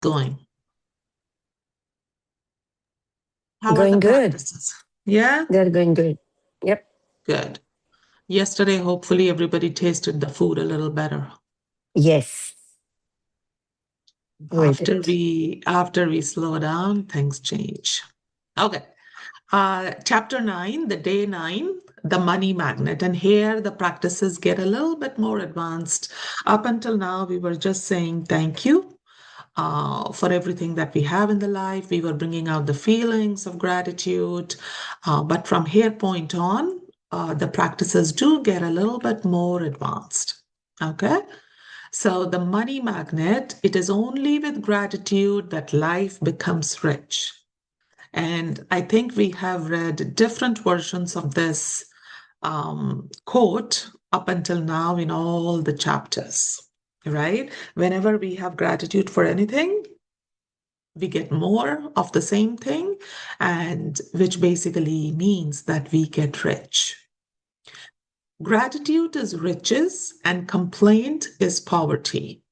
going? How are the Going good. practices? Yeah, They're going good. Yep. good. Yesterday, hopefully, everybody tasted the food a little better. Yes. We After did. we slow down, things change. Okay. Chapter 9, the day 9, the money magnet. And here the practices get a little bit more advanced. Up until now, we were just saying thank you for everything that we have in the life. We were bringing out the feelings of gratitude. But from here point on, the practices do get a little bit more advanced. Okay. So the money magnet, it is only with gratitude that life becomes rich. And I think we have read different versions of this quote up until now in all the chapters, right? Whenever we have gratitude for anything, we get more of the same thing, and which basically means that we get rich. Gratitude is riches, and complaint is poverty.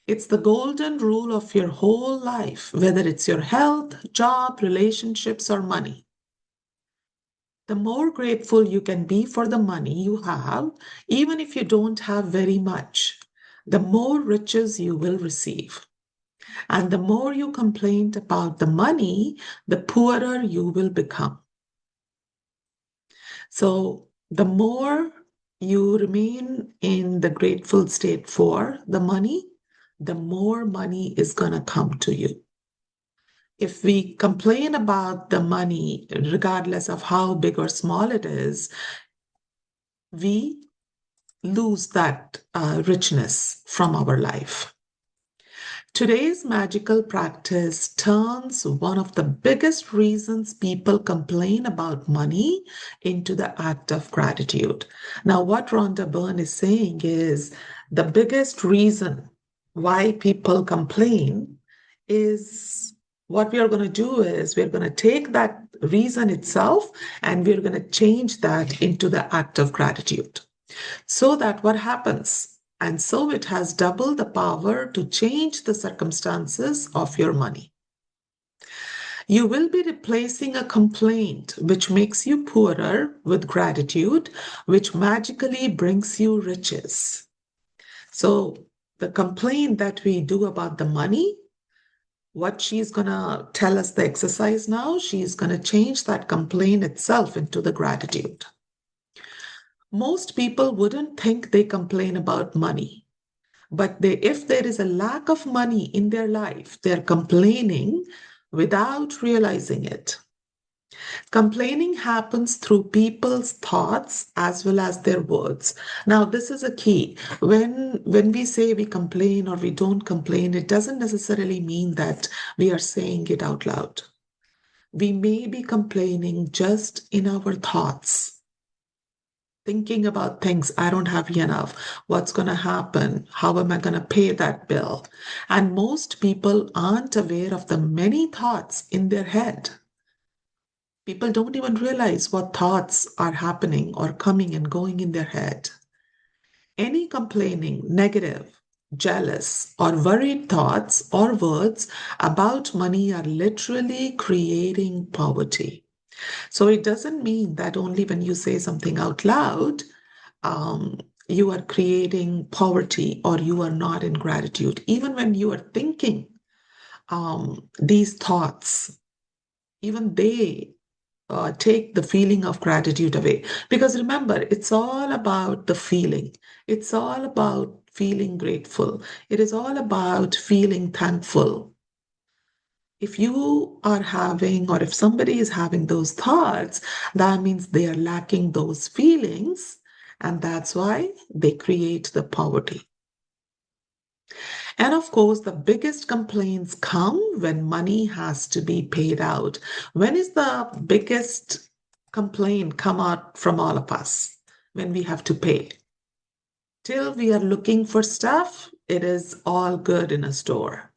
It's the golden rule of your whole life, whether it's your health, job, relationships, or money. The more grateful you can be for the money you have, even if you don't have very much, the more riches you will receive. And the more you complain about the money, the poorer you will become. So the more you remain in the grateful state for the money, the more money is going to come to you. If we complain about the money, regardless of how big or small it is, we lose that richness from our life. Today's magical practice turns one of the biggest reasons people complain about money into the act of gratitude. Now, what Rhonda Byrne is saying is the biggest reason why people complain is what we are going to do is we're going to take that reason itself and we're going to change that into the act of gratitude. So that what happens? And so it has double the power to change the circumstances of your money. You will be replacing a complaint which makes you poorer with gratitude, which magically brings you riches. So the complaint that we do about the money, what she's going to tell us the exercise now, she's going to change that complaint itself into the gratitude. Most people wouldn't think they complain about money. But if there is a lack of money in their life, they're complaining without realizing it. Complaining happens through people's thoughts as well as their words. Now, this is a key. When we say we complain or we don't complain, it doesn't necessarily mean that we are saying it out loud. We may be complaining just in our thoughts, thinking about things. I don't have enough. What's going to happen? How am I going to pay that bill? And most people aren't aware of the many thoughts in their head. People don't even realize what thoughts are happening or coming and going in their head. Any complaining, negative, jealous, or worried thoughts or words about money are literally creating poverty. So it doesn't mean that only when you say something out loud, um, you are creating poverty or you are not in gratitude. Even when you are thinking these thoughts, even they take the feeling of gratitude away. Because remember, it's all about the feeling, it's all about feeling grateful, it is all about feeling thankful. If you are having, or if somebody is having those thoughts, that means they are lacking those feelings, and that's why they create the poverty. And of course, the biggest complaints come when money has to be paid out. When is the biggest complaint come out from all of us? When we have to pay. Till we are looking for stuff, it is all good in a store.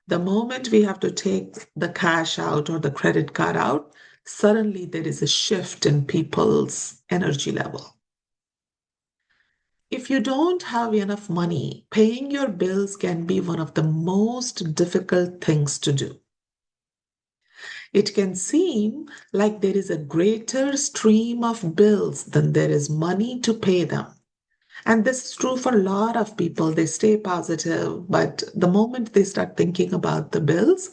The moment we have to take the cash out or the credit card out, suddenly there is a shift in people's energy level. If you don't have enough money, paying your bills can be one of the most difficult things to do. It can seem like there is a greater stream of bills than there is money to pay them. And this is true for a lot of people. They stay positive, but the moment they start thinking about the bills,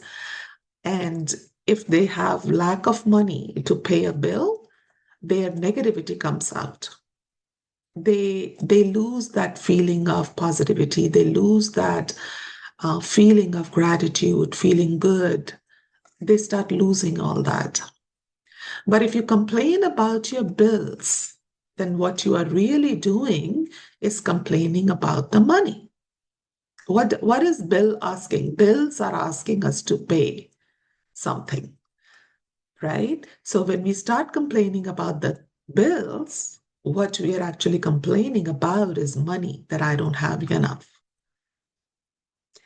and if they have lack of money to pay a bill, their negativity comes out. They lose that feeling of positivity. They lose that feeling of gratitude, feeling good. They start losing all that. But if you complain about your bills, then what you are really doing is complaining about the money. What is bill asking? Bills are asking us to pay something, right? So when we start complaining about the bills, what we are actually complaining about is money that I don't have enough.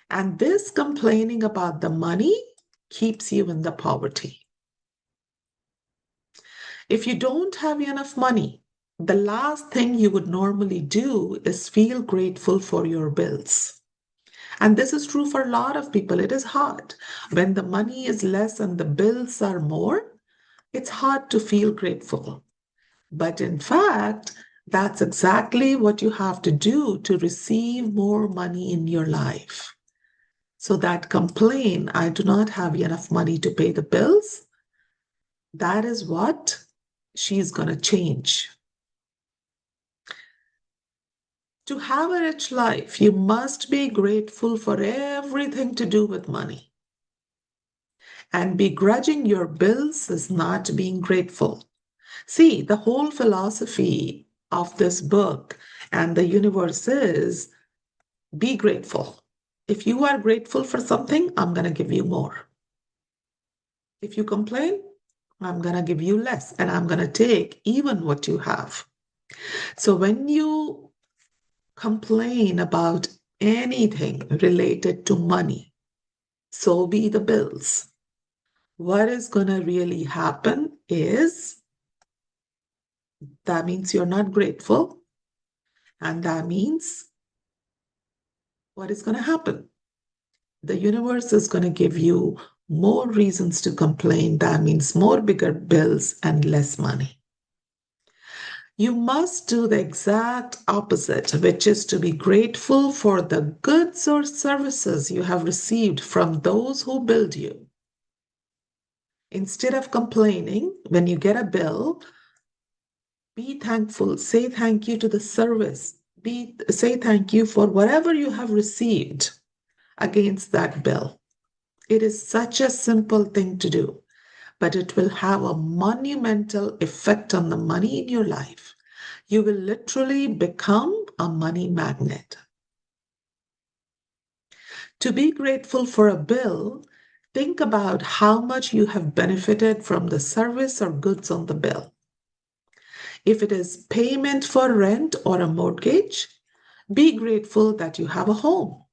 And this complaining about the money keeps you in the poverty. If you don't have enough money, the last thing you would normally do is feel grateful for your bills. And this is true for a lot of people. It is hard. When the money is less and the bills are more, it's hard to feel grateful. But in fact, that's exactly what you have to do to receive more money in your life. So that complain, I do not have enough money to pay the bills, that is what she's going to change. To have a rich life, you must be grateful for everything to do with money. And begrudging your bills is not being grateful. See, the whole philosophy of this book and the universe is be grateful. If you are grateful for something, I'm going to give you more. If you complain, I'm going to give you less and I'm going to take even what you have. So when you complain about anything related to money, so be the bills. What is going to really happen is that means you're not grateful. And that means what is going to happen? The universe is going to give you more reasons to complain. That means more bigger bills and less money. You must do the exact opposite, which is to be grateful for the goods or services you have received from those who build you. Instead of complaining when you get a bill, be thankful. Say thank you to the service. Say thank you for whatever you have received against that bill. It is such a simple thing to do, but it will have a monumental effect on the money in your life. You will literally become a money magnet. To be grateful for a bill, think about how much you have benefited from the service or goods on the bill. If it is payment for rent or a mortgage, be grateful that you have a home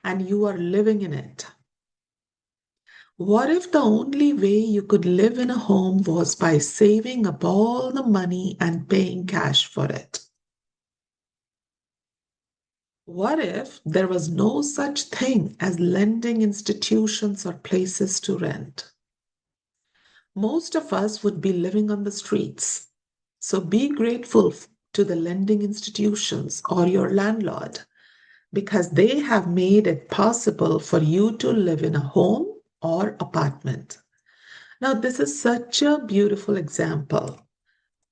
and you are living in it. What if the only way you could live in a home was by saving up all the money and paying cash for it? What if there was no such thing as lending institutions or places to rent? Most of us would be living on the streets. So be grateful to the lending institutions or your landlord because they have made it possible for you to live in a home or apartment. Now, this is such a beautiful example.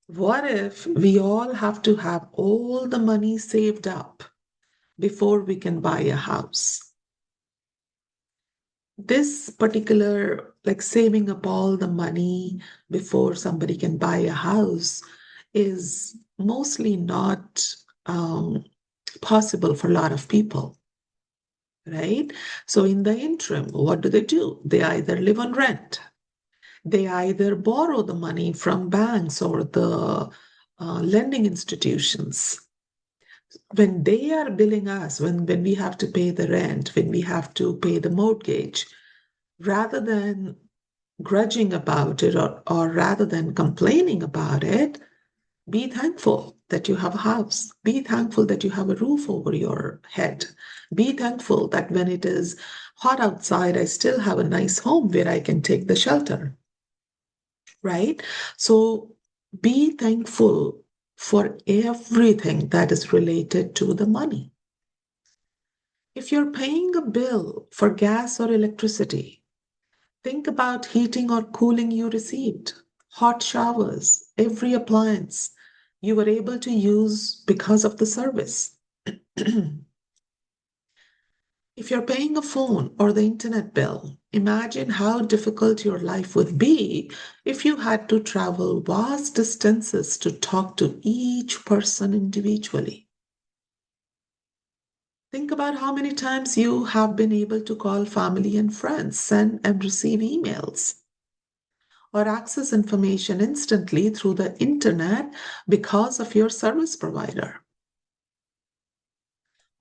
What if we all have to have all the money saved up before we can buy a house? This particular, like saving up all the money before somebody can buy a house, is mostly not possible for a lot of people, right? So, in the interim, what do? They either live on rent, they either borrow the money from banks or the lending institutions. When they are billing us, when we have to pay the rent, when we have to pay the mortgage, rather than grudging about it or rather than complaining about it, Be thankful that you have a house. Be thankful that you have a roof over your head. Be thankful that when it is hot outside, I still have a nice home where I can take the shelter, right? So be thankful for everything that is related to the money. If you're paying a bill for gas or electricity, think about heating or cooling you received, hot showers, every appliance you were able to use because of the service. If you're paying a phone or the internet bill, imagine how difficult your life would be if you had to travel vast distances to talk to each person individually. Think about how many times you have been able to call family and friends, send and receive emails, or access information instantly through the internet because of your service provider.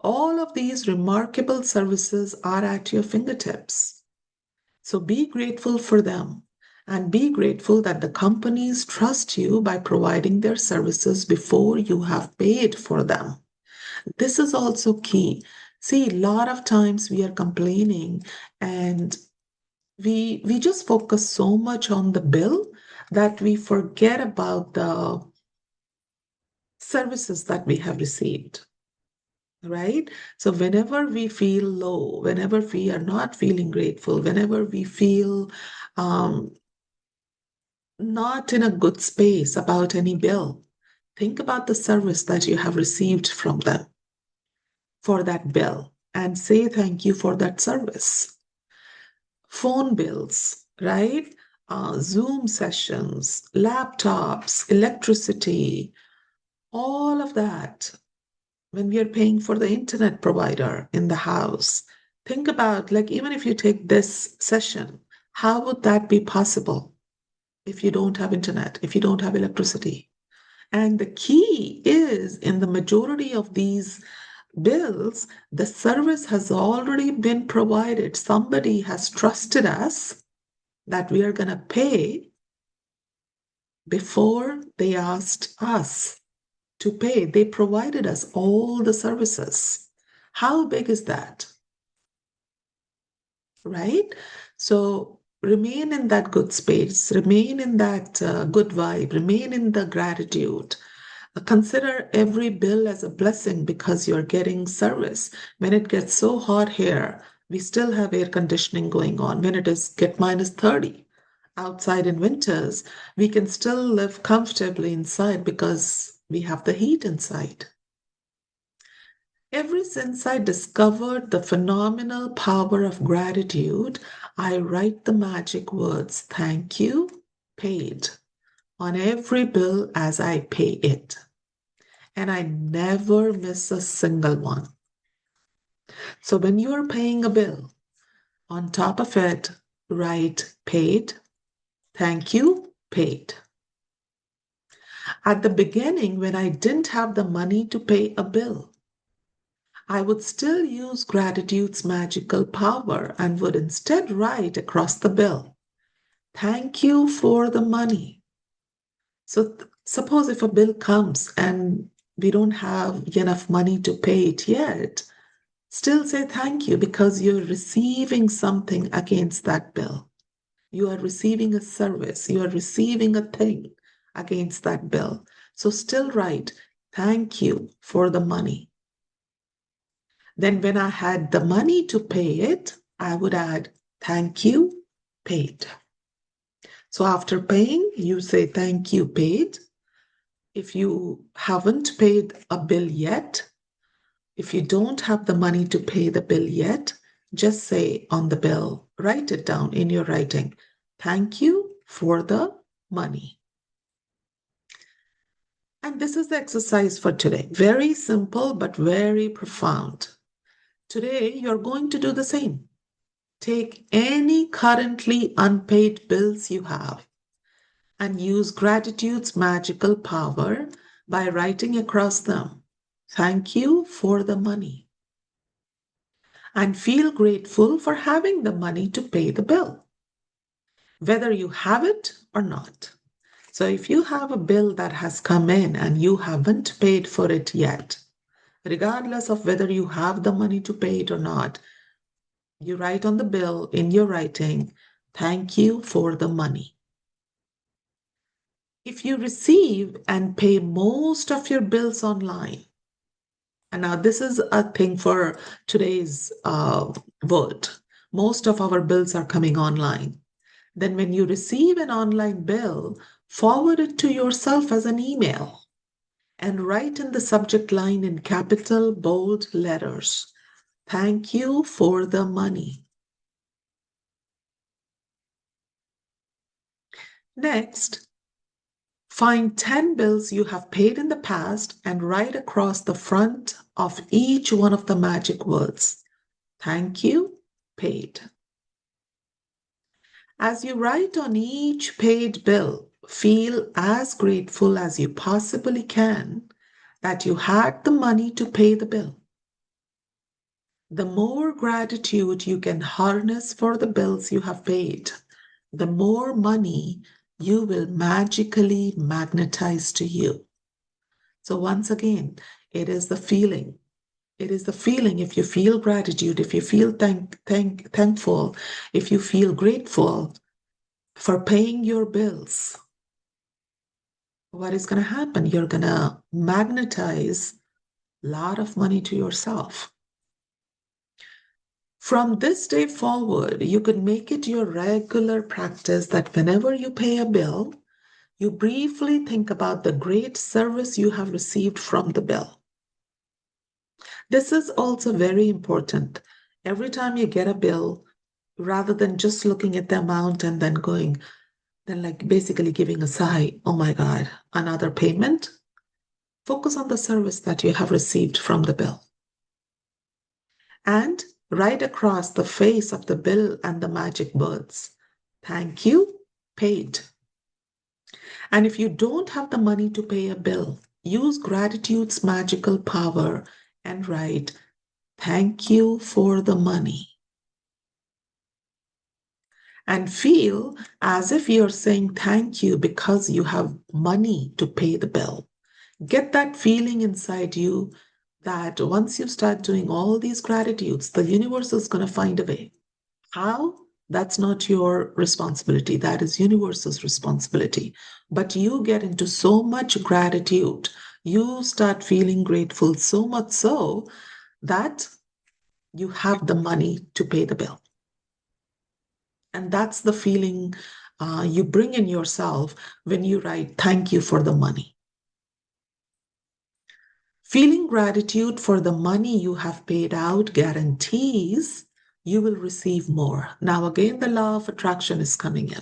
All of these remarkable services are at your fingertips. So be grateful for them and be grateful that the companies trust you by providing their services before you have paid for them. This is also key. See, a lot of times we are complaining and we just focus so much on the bill that we forget about the services that we have received, right? So whenever we feel low, whenever we are not feeling grateful, whenever we feel um, not in a good space about any bill, think about the service that you have received from them for that bill and say thank you for that service. Phone bills, right? Zoom sessions, laptops, electricity, all of that. When we are paying for the internet provider in the house, think about like, even if you take this session, how would that be possible if you don't have internet, if you don't have electricity? And the key is in the majority of these bills, the service has already been provided. Somebody has trusted us that we are going to pay before they asked us to pay. They provided us all the services. How big is that? Right? So remain in that good space, remain in that good vibe, remain in the gratitude. Consider every bill as a blessing because you're getting service. When it gets so hot here, we still have air conditioning going on. When it is get minus 30 outside in winters, we can still live comfortably inside because we have the heat inside. Ever since I discovered the phenomenal power of gratitude, I write the magic words thank you, paid on every bill as I pay it. And I never miss a single one. So when you are paying a bill, on top of it, write paid, thank you, paid. At the beginning, when I didn't have the money to pay a bill, I would still use gratitude's magical power and would instead write across the bill, thank you for the money. So suppose if a bill comes and we don't have enough money to pay it yet, still say thank you because you're receiving something against that bill. You are receiving a service, you are receiving a thing against that bill. So still write thank you for the money. Then, when I had the money to pay it, I would add, thank you, paid. So, after paying, you say, thank you, paid. If you haven't paid a bill yet, if you don't have the money to pay the bill yet, just say on the bill, write it down in your writing, thank you for the money. And this is the exercise for today. Very simple, but very profound. Today, you're going to do the same. Take any currently unpaid bills you have and use gratitude's magical power by writing across them, thank you for the money. And feel grateful for having the money to pay the bill, whether you have it or not. So if you have a bill that has come in and you haven't paid for it yet, regardless of whether you have the money to pay it or not, you write on the bill in your writing, thank you for the money. If you receive and pay most of your bills online, and now this is a thing for today's world, most of our bills are coming online. Then when you receive an online bill, forward it to yourself as an email and write in the subject line in capital bold letters, thank you for the money. Next, find 10 bills you have paid in the past and write across the front of each one of the magic words, thank you, paid. As you write on each paid bill, feel as grateful as you possibly can that you had the money to pay the bill. The more gratitude you can harness for the bills you have paid, the more money you will magically magnetize to you. So once again, it is the feeling. It is the feeling. If you feel gratitude, if you feel thankful, if you feel grateful for paying your bills, what is going to happen? You're going to magnetize a lot of money to yourself. From this day forward, you could make it your regular practice that whenever you pay a bill, you briefly think about the great service you have received from the bill. This is also very important. Every time you get a bill, rather than just looking at the amount and then going, then like basically giving a sigh, oh my God, another payment, focus on the service that you have received from the bill. And right across the face of the bill and the magic words, thank you, paid. And if you don't have the money to pay a bill, use gratitude's magical power and write, thank you for the money. And feel as if you're saying thank you because you have money to pay the bill. Get that feeling inside you that once you start doing all these gratitudes, the universe is going to find a way. How? That's not your responsibility. That is universe's responsibility. But you get into so much gratitude. You start feeling grateful so much so that you have the money to pay the bill. And that's the feeling you bring in yourself when you write, thank you for the money. Feeling gratitude for the money you have paid out guarantees you will receive more. Now, again, the law of attraction is coming in.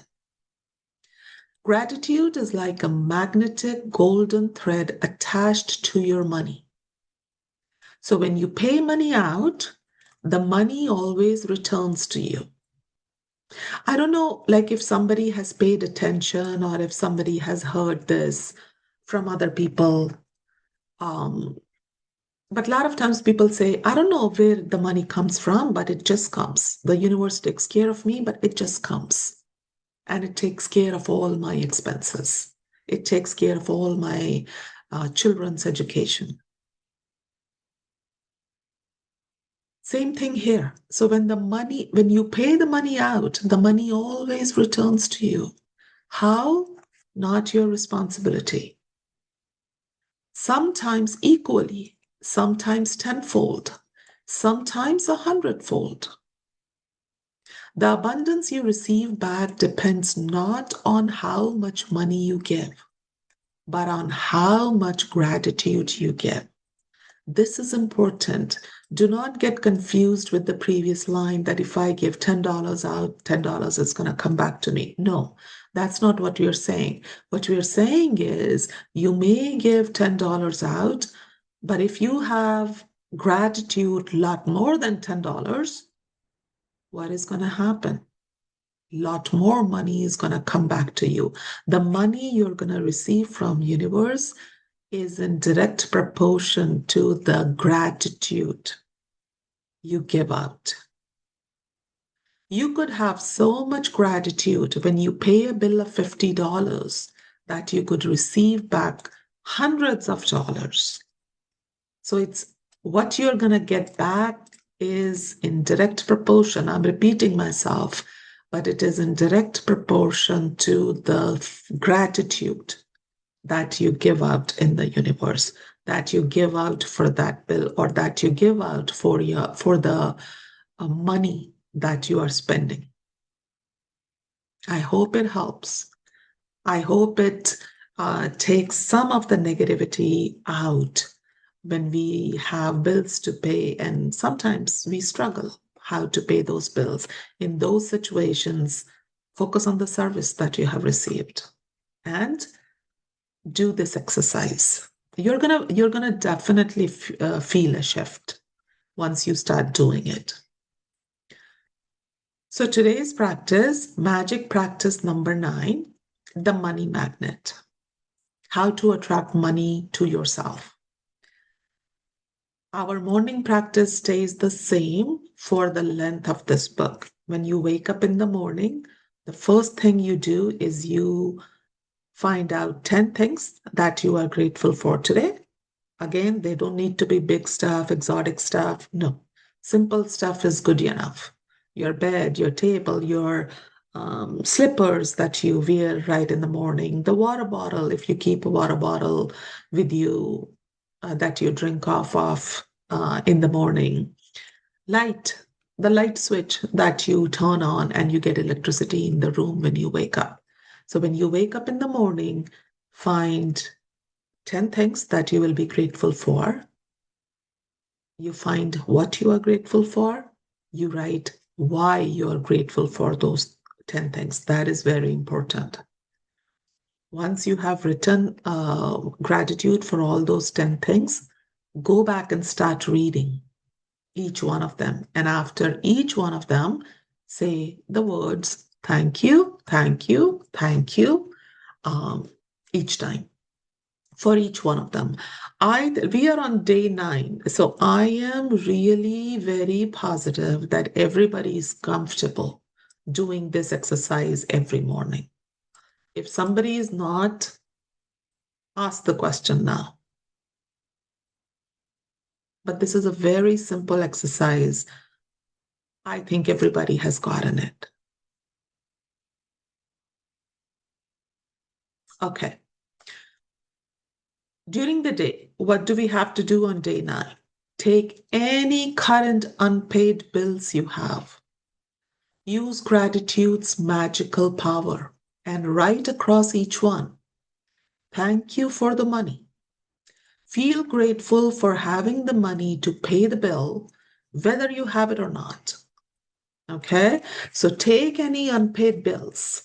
Gratitude is like a magnetic golden thread attached to your money. So when you pay money out, the money always returns to you. I don't know, like if somebody has paid attention or if somebody has heard this from other people. But a lot of times people say, I don't know where the money comes from, but it just comes. The universe takes care of me, but it just comes. And it takes care of all my expenses. It takes care of all my children's education. Same thing here. So when you pay the money out, the money always returns to you. How? Not your responsibility. Sometimes equally, sometimes tenfold, sometimes 100-fold. The abundance you receive back depends not on how much money you give, but on how much gratitude you give. This is important. Do not get confused with the previous line that if I give $10 out, $10 is going to come back to me. No, that's not what we're saying. What we're saying is you may give $10 out, but if you have gratitude a lot more than $10, what is going to happen? A lot more money is going to come back to you. The money you're going to receive from universe is in direct proportion to the gratitude you give out. You could have so much gratitude when you pay a bill of $50 that you could receive back hundreds of dollars. So it's what you're going to get back is in direct proportion. I'm repeating myself, but it is in direct proportion to the gratitude that you give out in the universe, that you give out for that bill, or that you give out for the money that you are spending. I hope it helps. I hope it takes some of the negativity out when we have bills to pay, and sometimes we struggle how to pay those bills. In those situations, focus on the service that you have received and do this exercise. You're gonna definitely feel a shift once you start doing it. So today's practice, magic practice number 9, the money magnet. How to attract money to yourself. Our morning practice stays the same for the length of this book. When you wake up in the morning, the first thing you do is you find out 10 things that you are grateful for today. Again, they don't need to be big stuff, exotic stuff. No, simple stuff is good enough. Your bed, your table, your slippers that you wear right in the morning, the water bottle, if you keep a water bottle with you that you drink off of in the morning, light, the light switch that you turn on and you get electricity in the room when you wake up. So when you wake up in the morning, find 10 things that you will be grateful for. You find what you are grateful for. You write why you are grateful for those 10 things. That is very important. Once you have written gratitude for all those 10 things, go back and start reading each one of them. And after each one of them, say the words thank you, thank you, thank you each time for each one of them. We are on day 9, so I am really very positive that everybody is comfortable doing this exercise every morning. If somebody is not, ask the question now. But this is a very simple exercise. I think everybody has gotten it. Okay. During the day, what do we have to do on day 9? Take any current unpaid bills you have. Use gratitude's magical power and write across each one. Thank you for the money. Feel grateful for having the money to pay the bill, whether you have it or not. Okay, so take any unpaid bills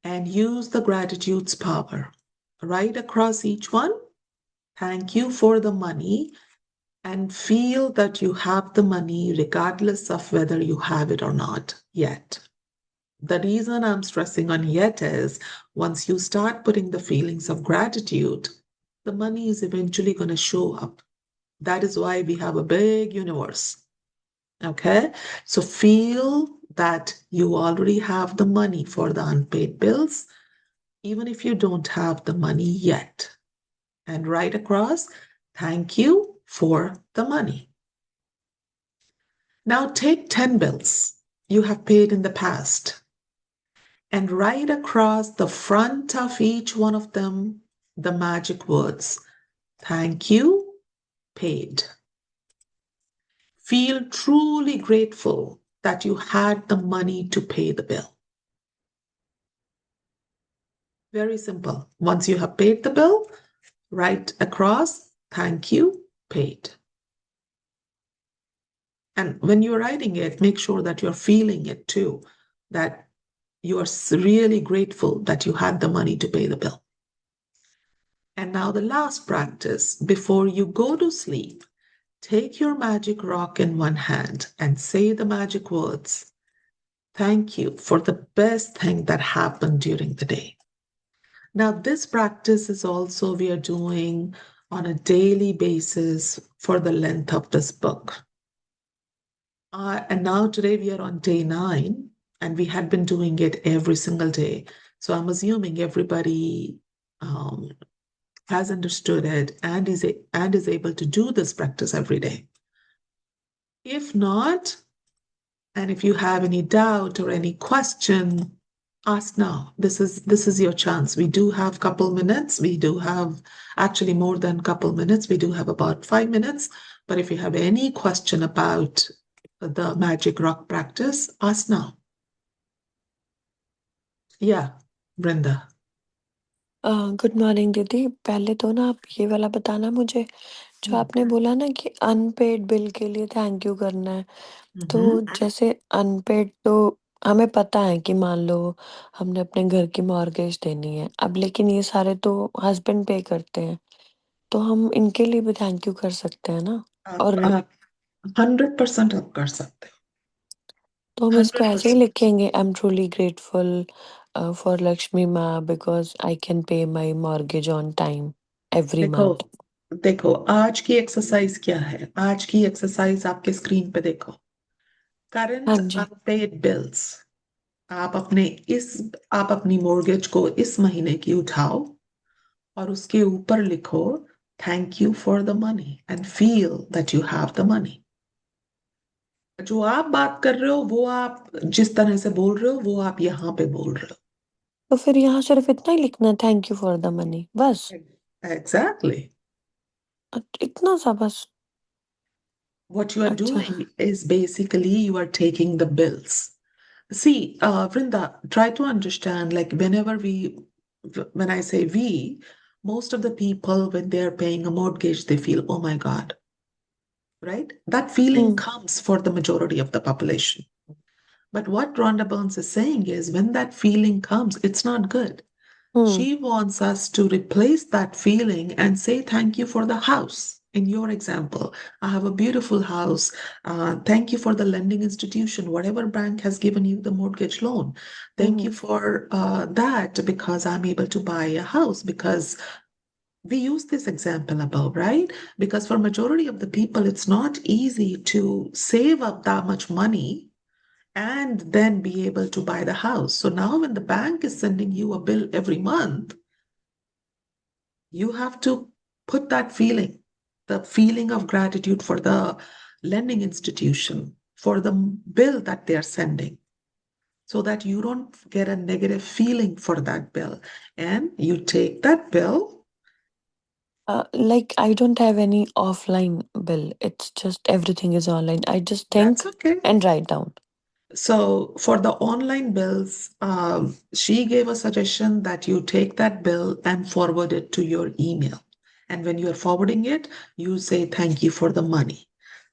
and use the gratitude's power. Write across each one. Thank you for the money and feel that you have the money regardless of whether you have it or not yet. The reason I'm stressing on yet is once you start putting the feelings of gratitude, the money is eventually going to show up. That is why we have a big universe. Okay? So feel that you already have the money for the unpaid bills, even if you don't have the money yet. And write across, thank you for the money. Now take 10 bills you have paid in the past and write across the front of each one of them the magic words, thank you, paid. Feel truly grateful that you had the money to pay the bill. Very simple. Once you have paid the bill, write across, thank you, paid. And when you're writing it, make sure that you're feeling it too, that you are really grateful that you had the money to pay the bill. And now the last practice, before you go to sleep, take your magic rock in one hand and say the magic words, thank you for the best thing that happened during the day. Now, this practice is also we are doing on a daily basis for the length of this book. And now today we are on day 9, and we had been doing it every single day. So I'm assuming everybody um, has understood it and is able to do this practice every day. If not, and if you have any doubt or any question, ask now. This is your chance. We do have couple minutes. We do have actually more than couple minutes. We do have about 5 minutes. But if you have any question about the magic rock practice, ask now. Yeah, Brenda. Good morning दीदी। पहले तो ना आप ये वाला बताना मुझे, जो Mm. आपने बोला ना कि अनपेड बिल के लिए थैंक यू करना है। तो Mm-hmm. जैसे अनपेड तो हमें पता है कि मान लो हमने अपने घर की मॉर्गेज देनी है अब, लेकिन ये सारे तो हस्बैंड पे करते हैं, तो हम इनके लिए भी थैंक यू कर सकते हैं ना। और आप 100% आप कर सकते तो हम हो इसको ऐसे ही 100%। लिखेंगे, I am truly grateful for Lakshmi माँ because I can pay my mortgage on time every देखो मंथ। देखो आज की एक्सरसाइज क्या है। आज की एक्सरसाइज आपके स्क्रीन पे देखो। हाँ करंट जी। Unpaid bills. आप अपने इस आप अपनी मॉर्गेज को इस महीने की उठाओ और उसके ऊपर लिखो thank you for the money and feel that you have the money. जो आप बात कर रहे हो वो आप जिस तरह से बोल रहे हो वो आप यहाँ पे बोल रहे तो फिर यहाँ सिर्फ इतना ही लिखना है, thank you for the money, बस। हो। एग्जैक्टली। इतना सा बस। What you are अच्छा। doing is basically you are taking the bills. See, Vrinda, try to understand like when I say we, most of the people, when they're paying a mortgage, they feel, oh my God, right? That feeling hmm. comes for the majority of the population. But what Rhonda Burns is saying is when that feeling comes, it's not good. Hmm. She wants us to replace that feeling and say thank you for the house. In your example, I have a beautiful house. Thank you for the lending institution, whatever bank has given you the mortgage loan. Thank you hmm. for that because I'm able to buy a house. Because we use this example above, right? Because for majority of the people, it's not easy to save up that much money and then be able to buy the house. So now when the bank is sending you a bill every month, you have to put that feeling, the feeling of gratitude for the lending institution, for the bill that they're sending, so that you don't get a negative feeling for that bill. And you take that bill. Like I don't have any offline bill. It's just everything is online. I just That's think okay. and write down. So for the online bills, she gave a suggestion that you take that bill and forward it to your email. And when you're forwarding it, you say thank you for the money.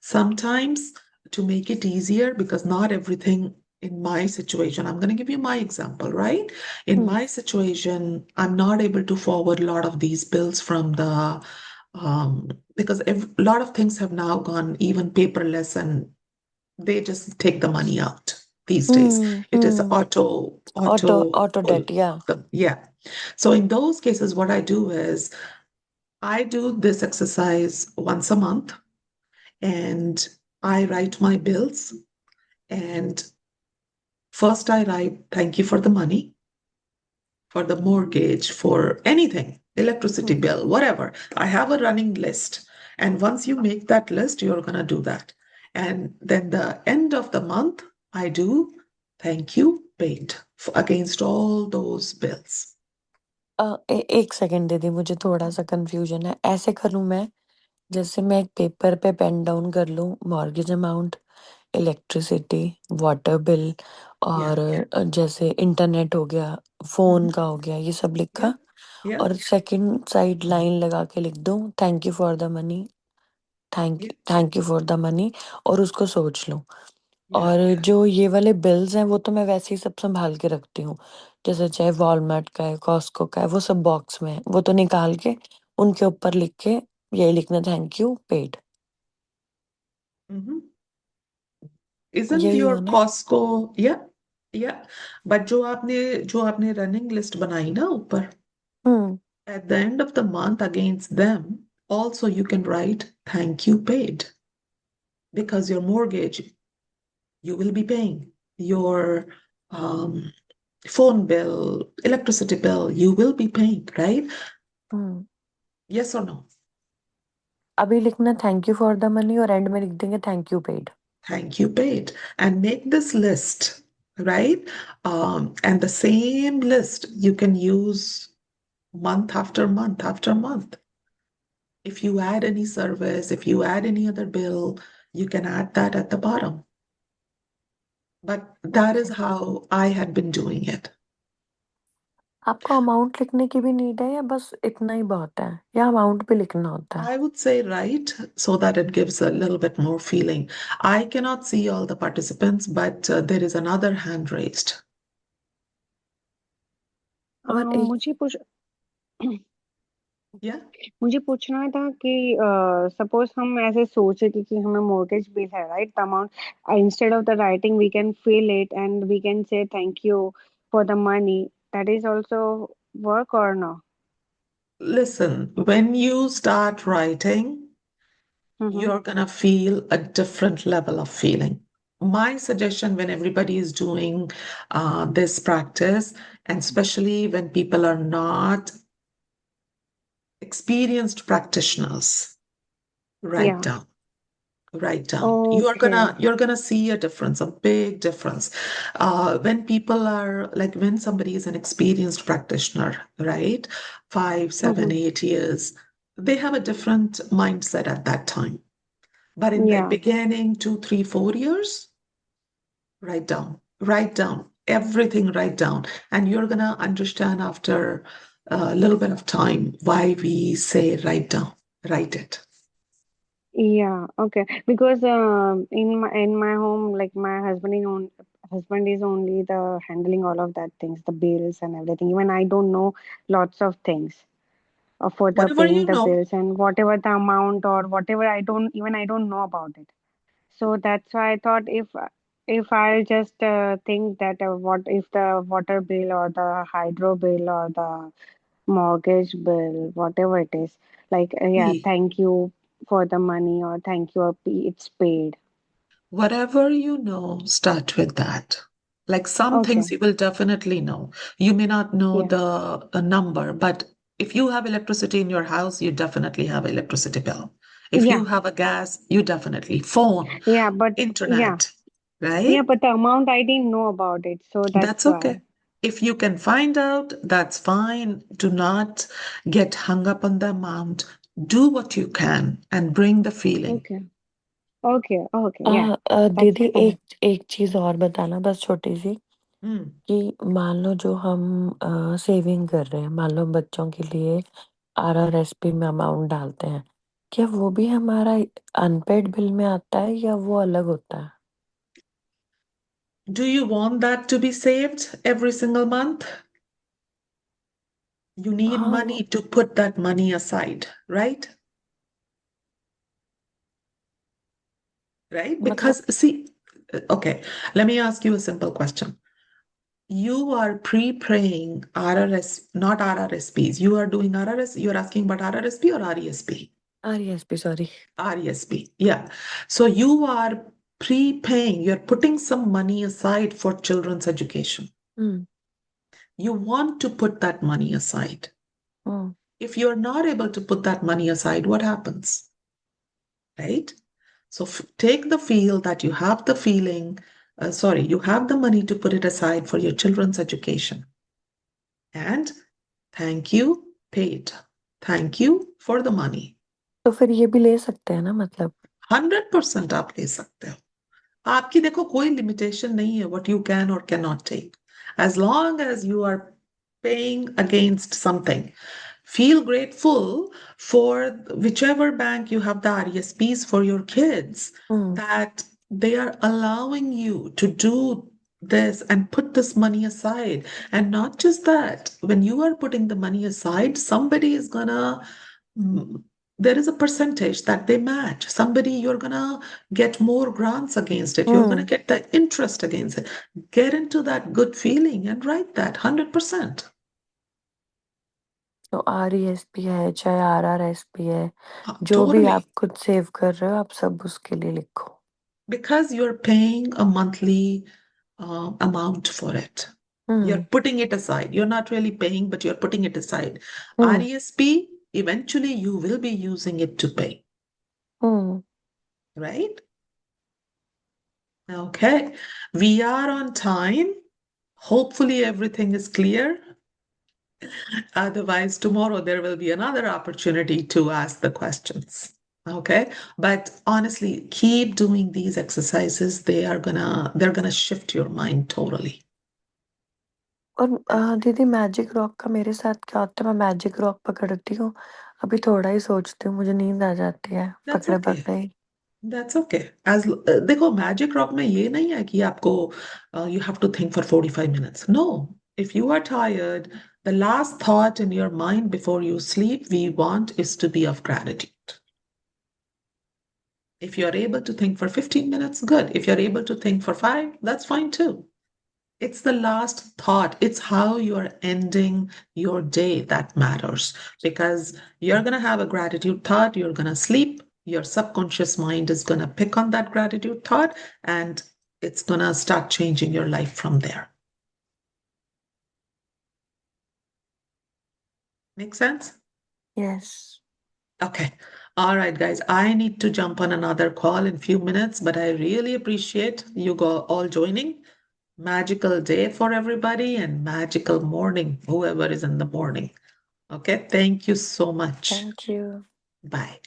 Sometimes to make it easier, because not everything in my situation, I'm going to give you my example, right? In Hmm. my situation, I'm not able to forward a lot of these bills from the because a lot of things have now gone even paperless and they just take the money out these days. Hmm. It is Hmm. auto Auto pull debt. Yeah. of them. Yeah. So in those cases, what I do is I do this exercise once a month and I write my bills. And first I write thank you for the money, for the mortgage, for anything, electricity Hmm. bill, whatever. I have a running list. And once you make that list, you're going to do that. And then the end of the month, I do thank you paid against all those bills. एक second दीदी, मुझे थोड़ा सा confusion है। ऐसे करूं मैं, जैसे मैं एक पेपर पे पेन डाउन कर लूं mortgage amount, electricity, water bill, Yeah, और जैसे इंटरनेट हो गया, mhm, फोन का हो गया, ये सब yeah, लिखा, yeah, और सेकंड साइड लाइन लगा के लिख दूं thank you for the money, yeah, thank you for the money, और उसको सोच लूं। yeah. और जो ये वाले बिल्स हैं वो तो मैं वैसे ही सब संभाल के रखती हूँ, जैसे चाहे वॉलमार्ट का है, कॉस्को का है, वो सब बॉक्स में है, वो तो निकाल के उनके ऊपर लिख के यही लिखना thank you paid. Mhm. Isn't यही your हुआ ना। Costco? Yeah, yeah. But जो आपने रनिंग लिस्ट बनाई ना ऊपर, हम्म। at the end of the month against them, also you can write thank you paid because your mortgage you will be paying your um, phone bill, electricity bill, you will be paying, right? Hmm Yes or no? अभी लिखना thank you for the money और and में लिख देंगे thank you paid. Thank you, paid. And make this list, right? And the same list you can use month after month after month. If you add any service, if you add any other bill, you can add that at the bottom. But that is okay. how I had been doing it. आपको amount लिखने की भी need है या बस इतना ही बहुत है या अमाउंट भी लिखना होता है? I would say right, so that it gives a little bit more feeling. I cannot see all the participants, but there is another hand raised. और एक मुझे पूछ Yeah. मुझे पूछना था कि सपोज हम ऐसे सोच रहे थे कि हमें मोर्गेज बिल है, right? The amount, instead of the writing we can fill it and we can say thank you for the money. That is also work और no? Listen, when you start writing, hmm. you're going to feel a different level of feeling. My suggestion when everybody is doing this practice, and especially when people are not experienced practitioners, write Yeah. down. Write down. Okay. You're gonna see a difference, a big difference. When people are like when somebody is an experienced practitioner, right? 5, 7, Mm-hmm. 8 years, they have a different mindset at that time. But in the Yeah. beginning, 2, 3, 4 years, write down everything, write down. And you're gonna understand after a little bit of time why we say write down, write it. Yeah, okay. Because in my home, like my husband is only the handling all of that things, the bills and everything. Even I don't know lots of things for the Whatever paying you the know, bills and whatever the amount or whatever, I don't know about it. So that's why I thought if I'll just think that what if the water bill or the hydro bill or the mortgage bill, whatever it is, like yeah, see, thank you for the money or thank you or it's paid. whatever you know, start with that. Like some Okay. things you will definitely know. You may not know Yeah. the number, but if you have electricity in your house, you definitely have electricity bill. If Yeah. you have a gas, you definitely phone, Yeah. But yeah. internet, Yeah. right? But the amount I didn't know about it. So that's That's okay. why. If you can find out, that's fine. Do not get hung up on the amount. Do what you can and bring the feeling. Okay. Okay. Okay. Yeah. That's दीदी fine. एक एक चीज और बताना बस छोटी सी Hmm. कि मान लो जो हम सेविंग कर रहे हैं मान लो बच्चों के लिए RRSP में अमाउंट डालते हैं क्या वो भी हमारा अनपेड बिल में आता है या वो अलग होता है? Do you want that to be saved every single month? You need हाँ money to put that money aside, right? Right? मतलब Because, see, okay, let me ask you a simple question. You are pre-paying RRS, not RRSPs. You are doing RRS, you're asking about RRSP or RESP? RESP sorry. RESP, yeah. So you are pre-paying, you're putting some money aside for children's education. Hmm You want to put that money aside. Hmm If you're not able to put that money aside, what happens? Right? So take the feel that you have the feeling, sorry, you have the money to put it aside for your children's education. And thank you, paid. Thank you for the money. तो फिर ये भी ले सकते हैं ना मतलब? 100% आप ले सकते हो. आपकी देखो कोई लिमिटेशन नहीं है what you can or cannot take. As long as you are paying against something. Feel grateful for whichever bank you have the RESPs for your kids, hmm that they are allowing you to do this and put this money aside. And not just that, when you are putting the money aside, somebody is gonna, mm, there is a percentage that they match. Somebody, you're gonna get more grants against it. You're gonna hmm get the interest against it. Get into that good feeling and write that 100%. तो RESP है चाहे RRSP है जो भी आप Totally. खुद save कर रहे हो आप सब उसके लिए लिखो. Because you're paying a monthly amount for it. You're Hmm. putting it aside. You're not really paying, but you're putting it aside. Hmm. RESP, eventually you will be using it to pay, Hmm. right? Okay. We are on time. Hopefully everything is clear. Otherwise, tomorrow there will be another opportunity to ask the questions. Okay. But honestly, keep doing these exercises. They're gonna shift your mind totally. और दीदी magic rock का मेरे साथ क्या होता है, मैं magic rock पकड़ती हूँ, अभी थोड़ा ही सोचती हूँ, मुझे नींद आ जाती है That's पकड़े okay. पकड़े ही। That's okay. देखो मैजिक रॉक में ये नहीं है कि आपको you have to think for 45 minutes. No. If you are tired, the last thought in your mind before you sleep, we want is to be of gratitude. If you're able to think for 15 minutes, good. If you're able to think for 5, that's fine too. It's the last thought. It's how you're ending your day that matters because you're going to have a gratitude thought. You're going to sleep. Your subconscious mind is going to pick on that gratitude thought and it's going to start changing your life from there. Make sense? Yes. Okay. All right, guys. I need to jump on another call in a few minutes, but I really appreciate you all joining. Magical day for everybody and magical morning, whoever is in the morning. Okay, thank you so much. Thank you. Bye.